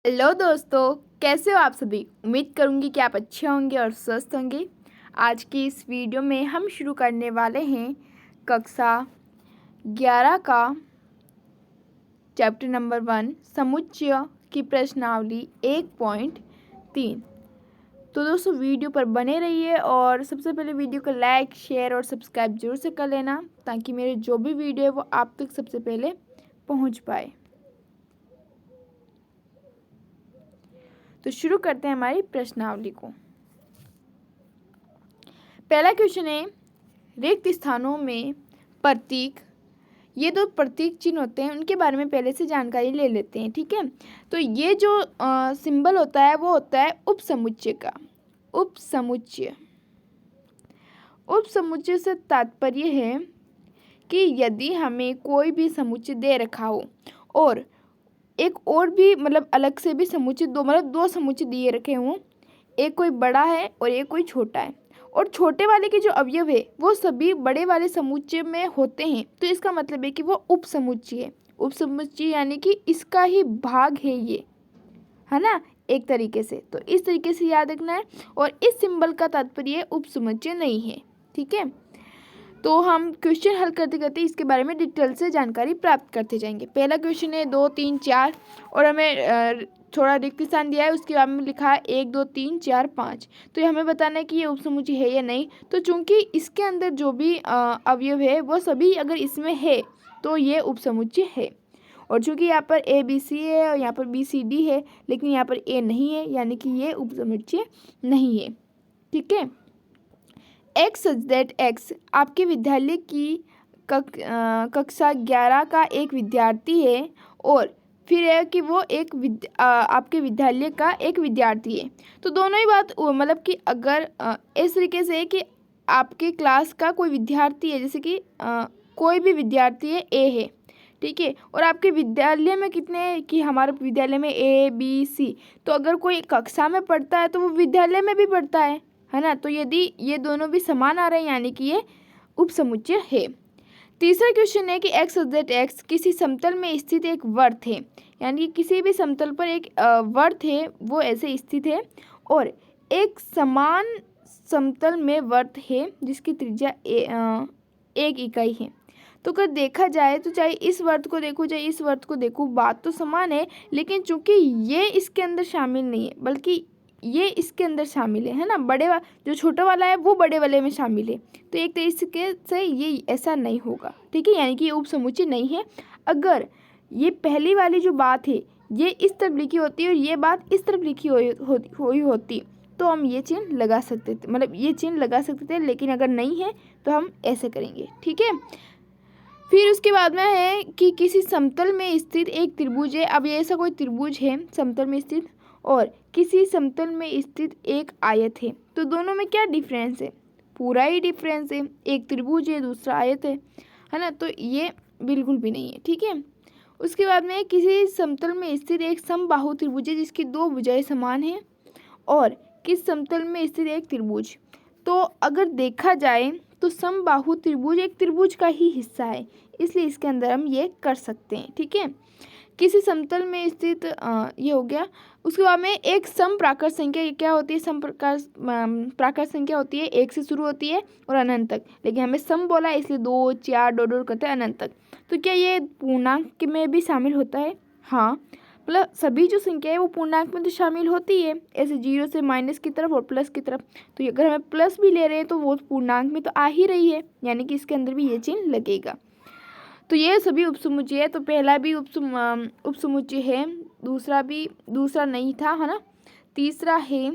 Hello दोस्तों, कैसे हो आप सभी। उम्मीद करूंगी कि आप अच्छे होंगे और स्वस्थ होंगे। आज की इस वीडियो में हम शुरू करने वाले हैं कक्षा 11 का चैप्टर नंबर 1 समुच्चय की प्रश्नावली 1.3। तो दोस्तों वीडियो पर बने रहिए और सबसे पहले वीडियो को लाइक, शेयर और सब्सक्राइब जरूर से कर लेना ताकि मेरे जो भी वीडियो है वो आप तक सबसे पहले पहुँच पाए। तो शुरू करते हैं हमारी प्रश्नावली को। पहला क्वेश्चन है, रिक्त स्थानों में प्रतीक, ये दो प्रतीक चिन्ह होते हैं उनके बारे में पहले से जानकारी ले लेते हैं। ठीक है, तो ये जो सिंबल होता है वो होता है उपसमुच्चय का। उपसमुच्चय उपसमुच्चय से तात्पर्य है कि यदि हमें कोई भी समुच्चय दे रखा हो और एक और भी मतलब अलग से भी समुच्चय दो समुच्चय दिए रखे हों, एक कोई बड़ा है और एक कोई छोटा है, और छोटे वाले के जो अवयव है वो सभी बड़े वाले समुच्चय में होते हैं, तो इसका मतलब है कि वो उपसमुच्चय है। उपसमुच्चय यानी कि इसका ही भाग है ये, है ना, एक तरीके से। तो इस तरीके से याद रखना है, और इस सिंबल का तात्पर्य उपसमुच्चय नहीं है। ठीक है, तो हम क्वेश्चन हल करते करते इसके बारे में डिटेल से जानकारी प्राप्त करते जाएंगे। पहला क्वेश्चन है 2, 3, 4 और हमें थोड़ा रिक्त स्थान दिया है, उसके बाद में लिखा है 1, 2, 3, 4, 5। तो ये हमें बताना है कि ये उपसमुच्चय है या नहीं। तो चूंकि इसके अंदर जो भी अवयव है वो सभी अगर इसमें है तो ये उपसमुच्चय है। और चूंकि यहाँ पर ए बी सी है और यहाँ पर बी सी डी है, लेकिन यहाँ पर ए नहीं है, यानी कि ये उपसमुच्चय नहीं है। ठीक है, एक्स सच दैट एक्स आपके विद्यालय की कक्षा 11 का एक विद्यार्थी है, और फिर है कि वो आपके विद्यालय का एक विद्यार्थी है। तो दोनों ही बात मतलब कि अगर इस तरीके से है कि आपके क्लास का कोई विद्यार्थी है, जैसे कि कोई भी विद्यार्थी है, ए है, ठीक है, और आपके विद्यालय में कितने हैं कि हमारे विद्यालय में ए बी सी, तो अगर कोई कक्षा में पढ़ता है तो वो विद्यालय में भी पढ़ता है ना। तो यदि ये दोनों भी समान आ रहे हैं यानी कि ये उपसमुच्चय है। तीसरा क्वेश्चन है कि एक्स सब्जेक्ट एक्स किसी समतल में स्थित एक वर्त है, यानी कि किसी भी समतल पर एक वर्त है वो ऐसे स्थित है, और एक समान समतल में वर्त है जिसकी त्रिज्या 1 इकाई है। तो अगर देखा जाए तो चाहे इस वर्त को देखो चाहे इस वर्त को देखो, बात तो समान है, लेकिन चूंकि ये इसके अंदर शामिल नहीं है बल्कि ये इसके अंदर शामिल है ना, जो छोटा वाला है वो बड़े वाले में शामिल है, तो एक तरीके से ये ऐसा नहीं होगा। ठीक है, यानी कि ये उपसमुच्चय नहीं है। अगर ये पहली वाली जो बात है ये इस तरफ लिखी होती और ये बात इस तरफ लिखी हुई होती तो हम ये चिन्ह लगा सकते थे, मतलब ये चिन्ह लगा सकते थे, लेकिन अगर नहीं है तो हम ऐसे करेंगे। ठीक है, फिर उसके बाद में है कि किसी समतल में स्थित एक त्रिभुज है। अब ये ऐसा कोई त्रिभुज है समतल में स्थित, और किसी समतल में स्थित एक आयत है, तो दोनों में क्या डिफरेंस है, पूरा ही डिफरेंस है। एक त्रिभुज है दूसरा आयत है ना, तो ये बिल्कुल भी नहीं है। ठीक है, उसके बाद में किसी समतल में स्थित एक समबाहु त्रिभुज है जिसकी दो भुजाएं समान हैं, और किस समतल में स्थित एक त्रिभुज। तो अगर देखा जाए तो समबाहु त्रिभुज एक त्रिभुज का ही हिस्सा है, इसलिए इसके अंदर हम ये कर सकते हैं। ठीक है, किसी समतल में स्थित ये हो गया। उसके बाद में एक सम प्राकृत संख्या क्या होती है, प्राकृत संख्या होती है 1 से शुरू होती है और अनंत तक, लेकिन हमें सम बोला है इसलिए 2, 4 डॉट करते हैं अनंत तक। तो क्या ये पूर्णांक में भी शामिल होता है? हाँ, मतलब सभी जो संख्या है वो पूर्णांक में तो शामिल होती है, ऐसे 0 से माइनस की तरफ और प्लस की तरफ। तो अगर हमें प्लस भी ले रहे हैं तो वो पूर्णांक में तो आ ही रही है, यानी कि इसके अंदर भी ये चिन्ह लगेगा। तो ये सभी उपसमुच्चय है। तो पहला भी उपसमुच्चय है, दूसरा नहीं था, है ना, तीसरा है,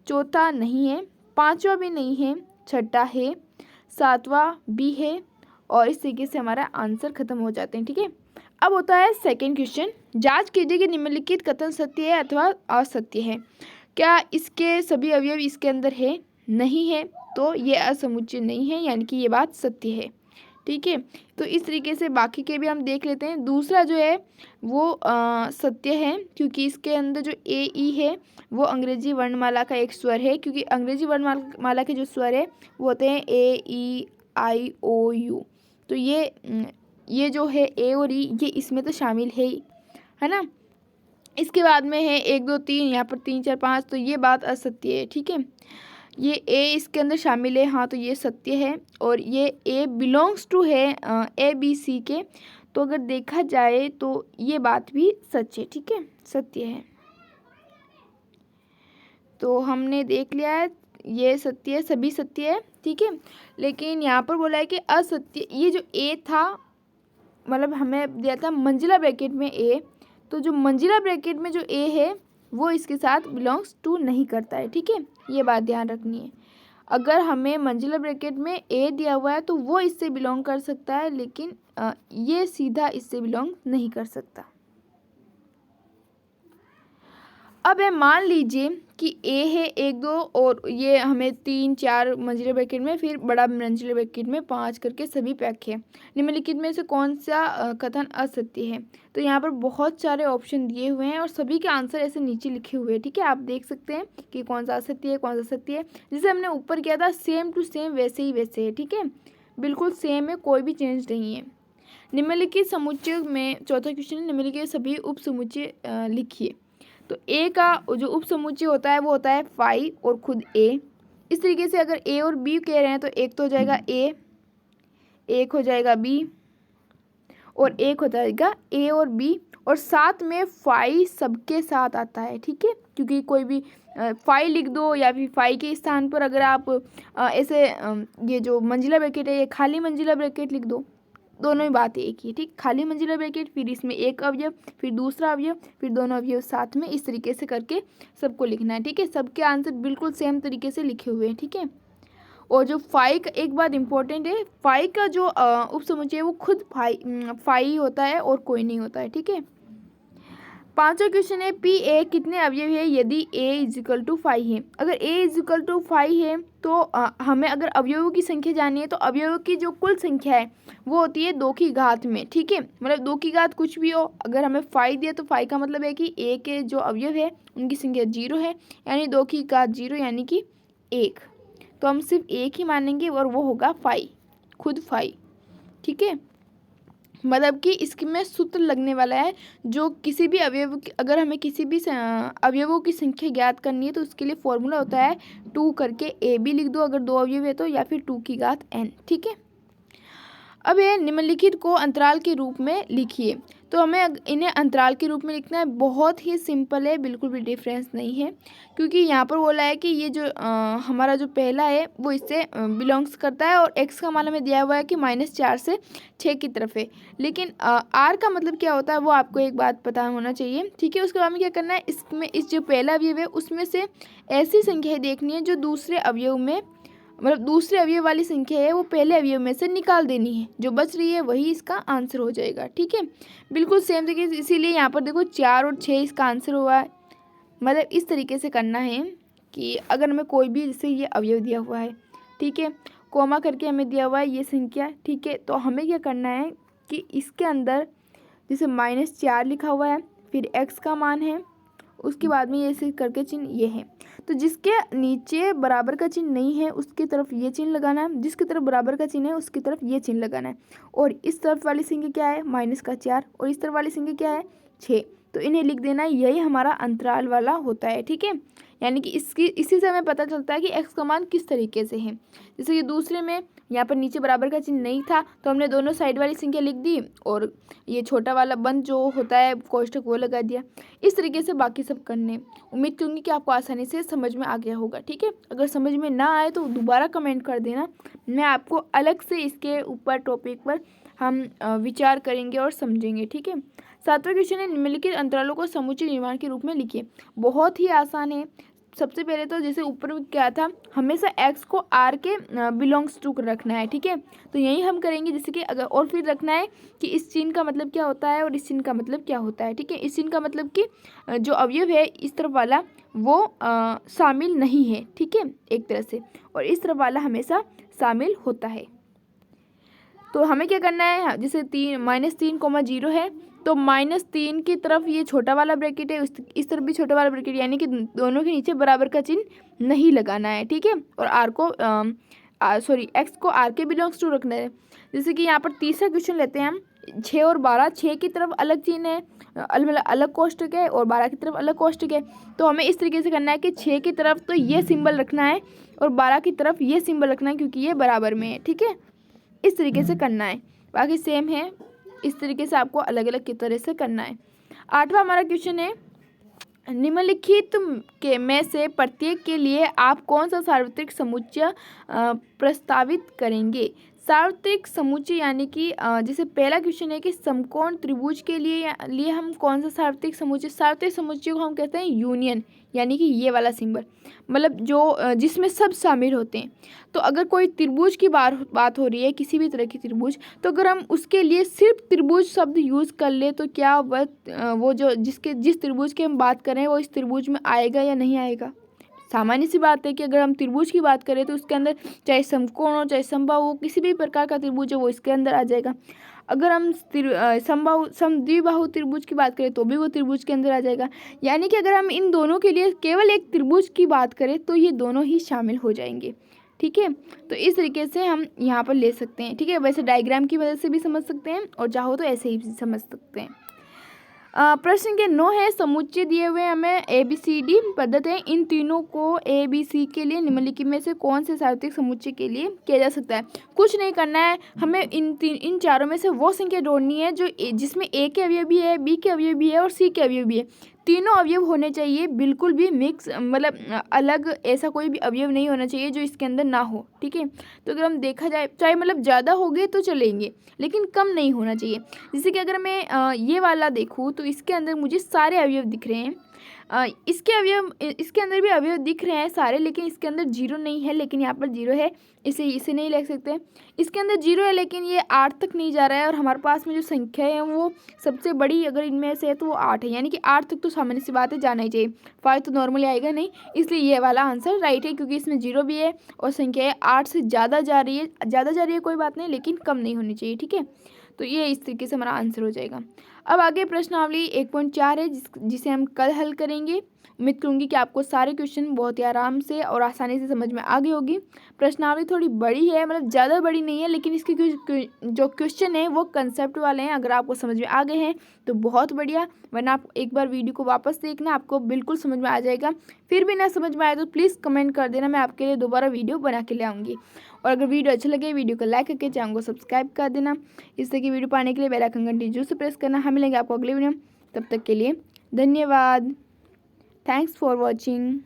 चौथा नहीं है, पांचवा भी नहीं है, छठा है, सातवां भी है, और इस तरीके से हमारा आंसर खत्म हो जाते हैं। ठीक है, अब होता है सेकंड क्वेश्चन, जांच कीजिए कि निम्नलिखित कथन सत्य है अथवा असत्य है। क्या इसके सभी अवयव इसके अंदर है? नहीं है, तो ये असमुच्चय नहीं है, यानी कि ये बात सत्य है। ठीक है, तो इस तरीके से बाकी के भी हम देख लेते हैं। दूसरा जो है वो सत्य है, क्योंकि इसके अंदर जो ए ई है वो अंग्रेजी वर्णमाला का एक स्वर है, क्योंकि अंग्रेजी वर्णमाला के जो स्वर है वो होते हैं ए ई आई ओ यू। तो ये जो है ए और ई ये इसमें तो शामिल है ही, है ना। इसके बाद में है 1 2 3, यहाँ पर 3 4 5, तो ये बात असत्य है। ठीक है, ये ए इसके अंदर शामिल है, हाँ तो ये सत्य है। और ये ए बिलोंग्स टू है ए बी सी के, तो अगर देखा जाए तो ये बात भी सच है। ठीक है, सत्य है। तो हमने देख लिया है ये सत्य है, सभी सत्य है। ठीक है, लेकिन यहाँ पर बोला है कि असत्य, ये जो ए था मतलब हमें दिया था मंजिला ब्रैकेट में ए, तो जो मंजिला ब्रैकेट में जो ए है वो इसके साथ बिलोंग्स टू नहीं करता है। ठीक है, ये बात ध्यान रखनी है। अगर हमें मंजिला ब्रैकेट में ए दिया हुआ है तो वो इससे बिलोंग कर सकता है, लेकिन ये सीधा इससे बिलोंग नहीं कर सकता। अब है मान लीजिए कि ए है 1 2 और ये हमें 3 4 मंजिले ब्रैकेट में, फिर बड़ा मंजिले ब्रैकेट में 5 करके सभी पैक है। निम्नलिखित में से कौन सा कथन असत्य है? तो यहाँ पर बहुत सारे ऑप्शन दिए हुए हैं और सभी के आंसर ऐसे नीचे लिखे हुए हैं। ठीक है, आप देख सकते हैं कि कौन सा असत्य है, कौन सा सत्य है। जैसे हमने ऊपर किया था सेम टू सेम वैसे ही वैसे है। ठीक है, बिल्कुल सेम है, कोई भी चेंज नहीं है। निम्नलिखित समुच्चय में चौथा क्वेश्चन है, निम्नलिखित सभी उप समुच्चय लिखिए। तो ए का जो उप समुच्चय होता है वो होता है फाई और खुद ए। इस तरीके से अगर ए और बी कह रहे हैं तो एक तो हो जाएगा ए, एक हो जाएगा बी और एक हो जाएगा ए और बी, और साथ में फाई सबके साथ आता है। ठीक है, क्योंकि कोई भी फाई लिख दो या फिर फाई के स्थान पर अगर आप ऐसे ये जो मंजिला ब्रैकेट है ये खाली मंजिला ब्रैकेट लिख दो, दोनों ही बात एक ही। ठीक, खाली मंजिला ब्रैकेट, फिर इसमें एक अवयव, फिर दूसरा अवयव, फिर दोनों अवयव साथ में, इस तरीके से करके सबको लिखना है। ठीक है, सबके आंसर बिल्कुल सेम तरीके से लिखे हुए हैं। ठीक है, और जो फाई का एक बात इंपॉर्टेंट है, फाई का जो उपसमुच्चय है वो खुद फाई होता है और कोई नहीं होता है। ठीक है, पांचवा क्वेश्चन है पी ए कितने अवयव है यदि ए इजिकल टू 5 है। अगर ए इजिकल टू 5 है तो हमें अगर अवयवों की संख्या जाननी है तो अवयवों की जो कुल संख्या है वो होती है 2 की घात में। ठीक है, मतलब 2 की घात कुछ भी हो, अगर हमें 5 दिया तो 5 का मतलब है कि ए के जो अवयव है उनकी संख्या 0 है, यानी 2 की घात 0 यानी कि 1। तो हम सिर्फ एक ही मानेंगे और वो होगा 5, खुद 5। ठीक है, मतलब कि इसमें सूत्र लगने वाला है, जो किसी भी अवयव अगर हमें किसी भी अवयवों की संख्या ज्ञात करनी है तो उसके लिए फॉर्मूला होता है 2 करके ए बी लिख दो अगर 2 अवयव है तो, या फिर 2 की घात n। ठीक है, अब ये निम्नलिखित को अंतराल के रूप में लिखिए। तो हमें इन्हें अंतराल के रूप में लिखना है, बहुत ही सिंपल है, बिल्कुल भी डिफरेंस नहीं है, क्योंकि यहाँ पर बोला है कि ये जो हमारा जो पहला है वो इससे बिलोंग्स करता है और x का मान हमें दिया हुआ है कि -4 से 6 की तरफ है, लेकिन r का मतलब क्या होता है वो आपको एक बात पता होना चाहिए। ठीक है, उसके बाद में क्या करना है, इसमें इस जो पहला अवयव है उसमें से ऐसी संख्याएँ देखनी है जो दूसरे अवयव में, मतलब दूसरे अवयव वाली संख्या है वो पहले अवयव में से निकाल देनी है, जो बच रही है वही इसका आंसर हो जाएगा। ठीक है, बिल्कुल सेम तरीके से, इसीलिए यहाँ पर देखो 4 और 6 इसका आंसर हुआ है। मतलब इस तरीके से करना है कि अगर हमें कोई भी जैसे ये अवयव दिया हुआ है, ठीक है, कोमा करके हमें दिया हुआ है ये संख्या, ठीक है, तो हमें क्या करना है कि इसके अंदर जैसे -4 लिखा हुआ है, फिर x का मान है, उसके बाद में ये ऐसे करके चिन्ह ये है, तो जिसके नीचे बराबर का चिन्ह नहीं है उसकी तरफ ये चिन्ह लगाना है, जिसकी तरफ बराबर का चिन्ह है उसकी तरफ ये चिन्ह लगाना है। और इस तरफ वाली संख्या क्या है -4 और इस तरफ वाली संख्या क्या है 6, तो इन्हें लिख देना है, यही हमारा अंतराल वाला होता है। ठीक है, यानी कि इसी से हमें पता चलता है कि x का मान किस तरीके से है। जैसे कि दूसरे में यहाँ पर नीचे बराबर का चिन्ह नहीं था तो हमने दोनों साइड वाली संख्या लिख दी और ये छोटा वाला बंद जो होता है कोष्ठक वो लगा दिया। इस तरीके से बाकी सब करने, उम्मीद करूँगी कि आपको आसानी से समझ में आ गया होगा। ठीक है, अगर समझ में ना आए तो दोबारा कमेंट कर देना, मैं आपको अलग से इसके ऊपर टॉपिक पर हम विचार करेंगे और समझेंगे। ठीक है, सातवां क्वेश्चन है निम्नलिखित अंतरालों को समुच्चय निर्माण के रूप में लिखिए। बहुत ही आसान है। सबसे पहले तो जैसे ऊपर में क्या था, हमेशा x को r के बिलोंग्स टू रखना है। ठीक है, तो यही हम करेंगे, जैसे कि अगर और फिर रखना है कि इस चिन्ह का मतलब क्या होता है और इस चिन्ह का मतलब क्या होता है। ठीक है, इस चिन्ह का मतलब कि जो अवयव है इस तरफ वाला वो शामिल नहीं है, ठीक है, एक तरह से, और इस तरफ वाला हमेशा शामिल होता है। तो हमें क्या करना है, जैसे -3, 0 है तो -3 की तरफ ये छोटा वाला ब्रैकेट है, इस तरफ भी छोटा वाला ब्रैकेट, यानी कि दोनों के नीचे बराबर का चिन्ह नहीं लगाना है। ठीक है, और x को r के बिलोंग्स टू रखना है। जैसे कि यहाँ पर तीसरा क्वेश्चन लेते हैं हम, 6 और 12, 6 की तरफ अलग चिन्ह है, मतलब अलग कोष्टक है, और 12 की तरफ अलग कोष्टक है। तो हमें इस तरीके से करना है कि 6 की तरफ तो ये सिंबल रखना है और 12 की तरफ ये सिंबल रखना है, क्योंकि ये बराबर में है। ठीक है, इस तरीके से करना है, बाकी सेम है। इस तरीके से आपको अलग अलग की तरह से करना है। 8वां हमारा क्वेश्चन है, निम्नलिखित के में से प्रत्येक के लिए आप कौन सा सार्वत्रिक समुच्चय प्रस्तावित करेंगे। सार्वत्रिक समुच्चय यानी कि जैसे पहला क्वेश्चन है कि समकोण त्रिभुज के लिए हम कौन सा सार्वत्रिक समुच्चय को हम कहते हैं यूनियन, यानी कि ये वाला सिंबल, मतलब जो जिसमें सब शामिल होते हैं। तो अगर कोई त्रिभुज की बात हो रही है, किसी भी तरह की त्रिभुज, तो अगर हम उसके लिए सिर्फ त्रिभुज शब्द यूज़ कर ले तो क्या वो जो जिस त्रिभुज की हम बात करें वो इस त्रिभुज में आएगा या नहीं आएगा। सामान्य सी बात है कि अगर हम त्रिभुज की बात करें तो उसके अंदर चाहे समकोण हो चाहे समबाहु हो, किसी भी प्रकार का त्रिभुज हो वो इसके अंदर आ जाएगा। अगर हम समद्विबाहु त्रिभुज की बात करें तो भी वो त्रिभुज के अंदर आ जाएगा। यानी कि अगर हम इन दोनों के लिए केवल एक त्रिभुज की बात करें तो ये दोनों ही शामिल हो जाएंगे। ठीक है, तो इस तरीके से हम यहाँ पर ले सकते हैं। ठीक है, वैसे डायग्राम की वजह से भी समझ सकते हैं और चाहो तो ऐसे ही समझ सकते हैं। प्रश्न के 9 है, समुच्चय दिए हुए हमें ABCD पद्धति है, इन तीनों को ABC के लिए निम्नलिखित में से कौन से सार्वत्रिक समुच्चय के लिए किया जा सकता है। कुछ नहीं करना है, हमें इन चारों में से वो संख्या ढूंढनी है जो जिसमें A के अवयव भी है, B के अवयव भी है और C के अवयव भी है। तीनों अवयव होने चाहिए, बिल्कुल भी मिक्स, मतलब अलग ऐसा कोई भी अवयव नहीं होना चाहिए जो इसके अंदर ना हो। ठीक है, तो अगर हम देखा जाए, चाहे मतलब ज़्यादा हो गए तो चलेंगे लेकिन कम नहीं होना चाहिए। जैसे कि अगर मैं ये वाला देखूँ तो इसके अंदर मुझे सारे अवयव दिख रहे हैं, इसके अंदर भी अवयव दिख रहे हैं सारे, लेकिन इसके अंदर 0 नहीं है, लेकिन यहाँ पर 0 है, इसे नहीं लिख सकते। इसके अंदर 0 है लेकिन ये 8 तक नहीं जा रहा है, और हमारे पास में जो संख्या है वो सबसे बड़ी अगर इनमें से है तो वो 8 है, यानी कि 8 तक तो सामान्य सी बात है जाना ही चाहिए, 5 तो नॉर्मली आएगा नहीं, इसलिए ये वाला आंसर राइट है, क्योंकि इसमें 0 भी है और संख्या 8 से ज़्यादा जा रही है, कोई बात नहीं, लेकिन कम नहीं होनी चाहिए। ठीक है, तो ये इस तरीके से हमारा आंसर हो जाएगा। अब आगे प्रश्नावली 1.4 है जिसे हम कल हल करेंगे। उम्मीद करूंगी कि आपको सारे क्वेश्चन बहुत ही आराम से और आसानी से समझ में आ गई होगी। प्रश्नावली थोड़ी बड़ी है, मतलब ज़्यादा बड़ी नहीं है, लेकिन इसके जो क्वेश्चन है वो कंसेप्ट वाले हैं। अगर आपको समझ में आ गए हैं तो बहुत बढ़िया, वरना आप एक बार वीडियो को वापस देखना, आपको बिल्कुल समझ में आ जाएगा। फिर भी ना समझ में आए तो प्लीज़ कमेंट कर देना, मैं आपके लिए दोबारा वीडियो बना के ले आऊँगी। और अगर वीडियो अच्छा लगे वीडियो को लाइक करके चैनल को सब्सक्राइब कर देना। इस तरह की वीडियो पाने के लिए बेल आइकन घंटी जरूर से प्रेस करना। हम मिलेंगे आपको अगले वीडियो में, तब तक के लिए धन्यवाद। Thanks for watching.